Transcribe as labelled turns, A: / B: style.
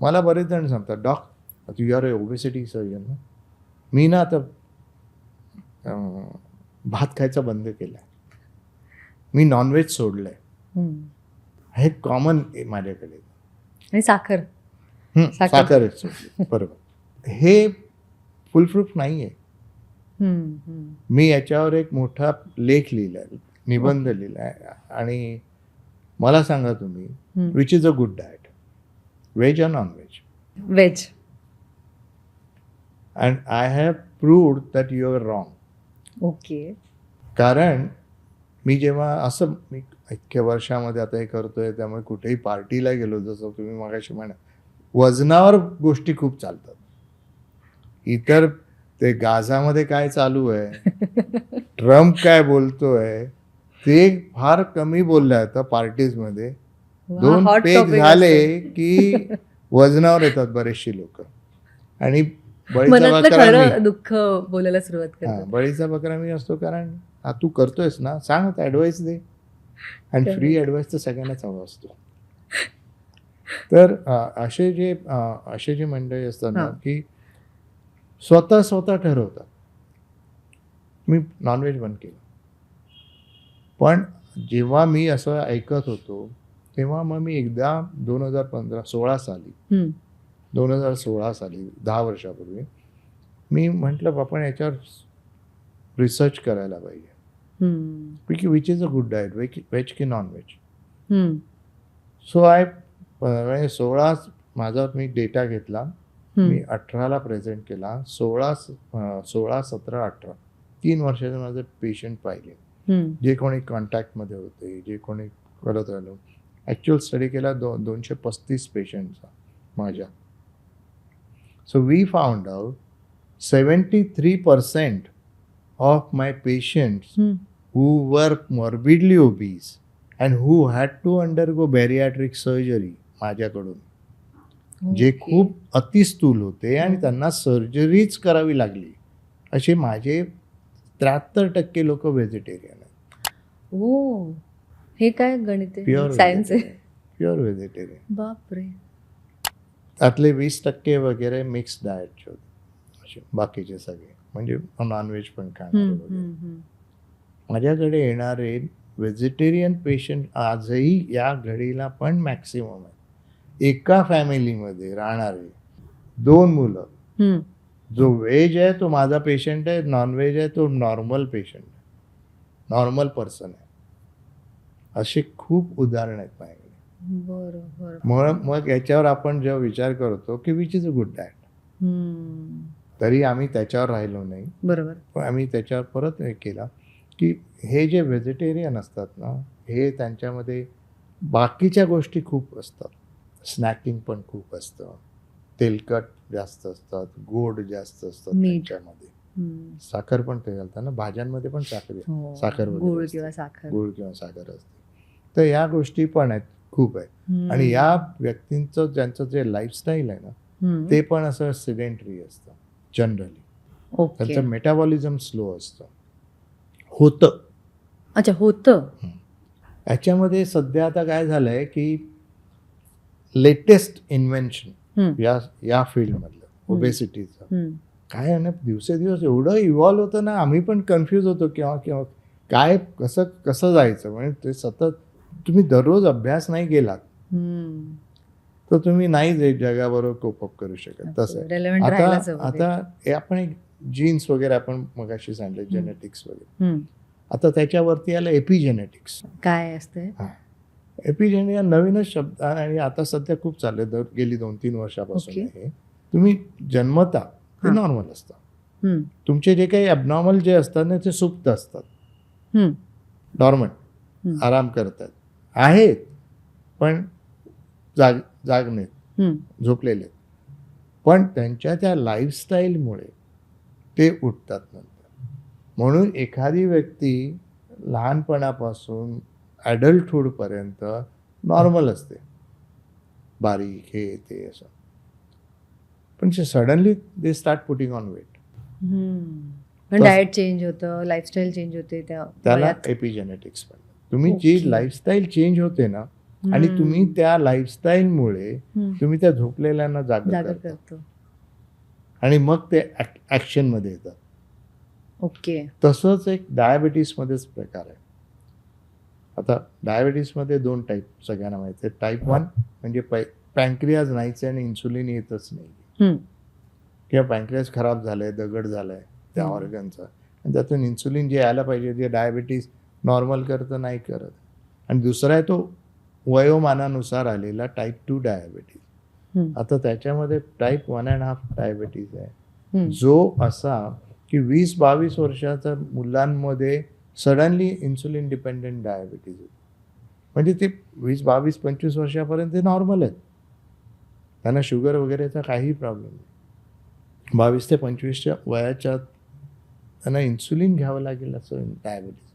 A: मला बरेच जण सांगतात, doc you are a obesity surgeon ना. मी ना आता भात खायचं बंद केलं आहे, मी नॉनव्हेज सोडलं आहे. हे कॉमन आहे माझ्याकडे.
B: आणि साखर
A: साखर सोडली, बरोबर. हे फुलप्रूफ नाही आहे. मी याच्यावर एक मोठा लेख लिहिला आहे, निबंध लिहिला आहे. आणि मला सांगा तुम्ही, which is a good diet, veg और non veg?
B: Veg.
A: And I have proved that you are wrong.
B: Okay.
A: कारण मी जेव्हा असं मी इतक्या वर्षामध्ये आता हे करतोय, त्यामुळे कुठेही पार्टीला गेलो, जसं तुम्ही मगाशी म्हणा, वजनावर गोष्टी खूप चालतात. इतर ते गाझामध्ये काय चालू आहे, ट्रम्प काय बोलतोय, ते फार कमी बोललं जातं पार्टीजमध्ये. 2 पेग झाले की वजनावर येतात बरेचशी लोक. आणि बळीचा बकरा
B: दुःख बोलायला सुरुवात करतात.
A: बळीचा बकरा मी असतो. कारण तू करतोयस ना, सांग, ऍडवाइस दे. आणि फ्री ऍडवाइस तर सगळ्यांनाच हवा असतो. तर असे जे मंडळी असतात ना, की स्वतः ठरवतात. मी नॉनव्हेज बंद केलं, पण जेव्हा मी असं ऐकत होतो तेव्हा मग मी एकदा 2016 साली 10 वर्षापूर्वी मी म्हटलं, आपण याच्यावर रिसर्च करायला पाहिजे की which is a good diet, veg की नॉन व्हेज. सो 16 माझा मी डेटा घेतला, मी 18ला प्रेझेंट केला. 16, 17, 18 3 वर्षाचे माझे पेशंट पाहिले, जे कोणी कॉन्टॅक्टमध्ये होते, जे कोणी करत राहिलो. ॲक्च्युअल स्टडी केला 235 पेशंटचा माझ्या. So we found out 73% of my patients who were morbidly obese and who had to undergo bariatric surgery माझ्याकडून, जे खूप अतिस्थूल होते आणि त्यांना सर्जरीच करावी लागली, असे माझे 73% लोक व्हेजिटेरियन आहेत.
B: ओ, हे काय गणित आहे,
A: प्युअर
B: सायन्स आहे.
A: Pure vegetarian.
B: बापरे.
A: त्यातले 20% वगैरे मिक्स डाएटचे होते, असे बाकीचे सगळे म्हणजे नॉनव्हेज पण खाणारे. माझ्याकडे येणारे व्हेजिटेरियन पेशंट आजही या घडीला पण मॅक्सिमम आहे. एका फॅमिलीमध्ये राहणारे 2 मुलं, जो व्हेज आहे तो माझा पेशंट आहे, नॉनव्हेज आहे तो नॉर्मल पेशंट आहे, नॉर्मल पर्सन आहे. असे खूप उदाहरण आहेत माझ्याकडे.
B: बरोबर.
A: मग याच्यावर आपण जेव्हा विचार करतो की which is a good diet, तरी आम्ही त्याच्यावर राहिलो नाही.
B: बरोबर.
A: पण आम्ही त्याच्यावर परत हे केला की हे जे व्हेजिटेरियन असतात ना, हे त्यांच्यामध्ये बाकीच्या गोष्टी खूप असतात. स्नॅकिंग पण खूप असतं, तेलकट जास्त असतात, गोड जास्त असतात त्यांच्यामध्ये. साखर पण ते घालतात ना, भाज्यांमध्ये पण साखर
B: गुळ किंवा
A: साखर असते. तर या गोष्टी पण आहेत, खूप आहेत. आणि या व्यक्तींचं ज्यांचं जे लाईफस्टाईल आहे ना, ते पण असं सिडेंटरी असतं जनरली. त्यांचं मेटाबॉलिझम स्लो असतं. होतं. याच्यामध्ये सध्या आता काय झालंय की लेटेस्ट इन्व्हेन्शन या फील्डमधलं ओबेसिटीचं काय आहे ना, दिवसेदिवस एवढं इव्हॉल्व्ह होतं ना, आम्ही पण कन्फ्यूज होतो किंवा काय कसं जायचं. म्हणजे ते सतत तुम्ही दररोज अभ्यास नाही केलात तर तुम्ही नाही जगाबरोबर कोप अप करू शकत. तसं आता आपण एक जीन्स वगैरे आपण मगाशी सांगितलं, जेनेटिक्स वगैरे. आता त्याच्यावरती आलं एपिजेनेटिक्स.
B: काय असते
A: एपिजेनेटिक्स? नवीनच शब्द आणि आता सध्या खूप चालले, गेली 2-3 वर्षापासून. हे तुम्ही जन्मता ते नॉर्मल असतं, तुमचे जे काही ॲबनॉर्मल जे असतात ना, ते सुप्त असतात, नॉर्मल आराम करतात आहेत, पण जागनेत, झोपलेले. पण त्यांच्या त्या लाईफस्टाईलमुळे ते उठतात नंतर. म्हणून एखादी व्यक्ती लहानपणापासून ॲडल्टहूडपर्यंत नॉर्मल असते, बारीक हे ते असं, पण suddenly they start putting on weight.
B: Diet change होतं, लाईफस्टाईल चेंज होते, त्याला
A: एपिजेनेटिक्स म्हणतात. तुम्ही जी लाईफस्टाईल चेंज होते ना, आणि तुम्ही त्या लाईफस्टाईलमुळे तुम्ही त्या झोपलेल्यांना जागा
B: जागा
A: करता
B: करतो.
A: आणि मग ते ॲक्शनमध्ये येतात.
B: ओके.
A: तसंच एक डायबिटीसमध्येच प्रकार आहे. आता डायबिटीसमध्ये 2 टाईप सगळ्यांना माहिती आहे. टाईप 1 म्हणजे पॅन्क्रियाज नाहीच आहे आणि इन्सुलिन येतच नाही, किंवा पॅन्क्रियाज खराब झालंय, दगड झालाय त्या ऑर्गनचा, आणि त्यातून इन्सुलिन जे यायला पाहिजे ते डायबिटीस नॉर्मल करतं नाही करत. आणि दुसरा आहे तो वयोमानानुसार आलेला टाईप 2 डायबिटीस. आता त्याच्यामध्ये टाईप 1.5 डायबिटीज आहे, जो असा की 20-22 वर्षाच्या मुलांमध्ये सडनली इन्सुलिन डिपेंडंट डायबिटीज होतो. म्हणजे ते 20-22-25 वर्षापर्यंत ते नॉर्मल आहेत, त्यांना शुगर वगैरेचा काही प्रॉब्लेम नाही. 22 ते 25च्या वयाच्या त्यांना इन्सुलिन घ्यावं लागेल असं डायबिटीज.